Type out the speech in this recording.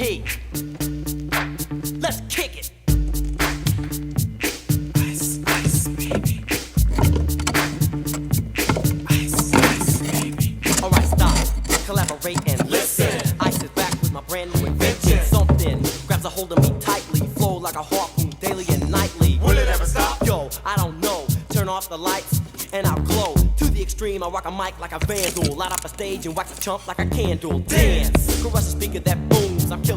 Hey, let's kick it. Ice, ice, baby. Ice, ice, baby. Alright, stop, collaborate and listen. Ice is back with my brand new invention. Something grabs a hold of me tightly, flow like a harpoon daily and nightly. Will it ever stop? Yo, I don't know. Turn off the lights and I'll glow. To the extreme, I rock a mic like a vandal. Light up a stage and wax a chump like a candle. Dance, crush a speaker that booms. I'm killing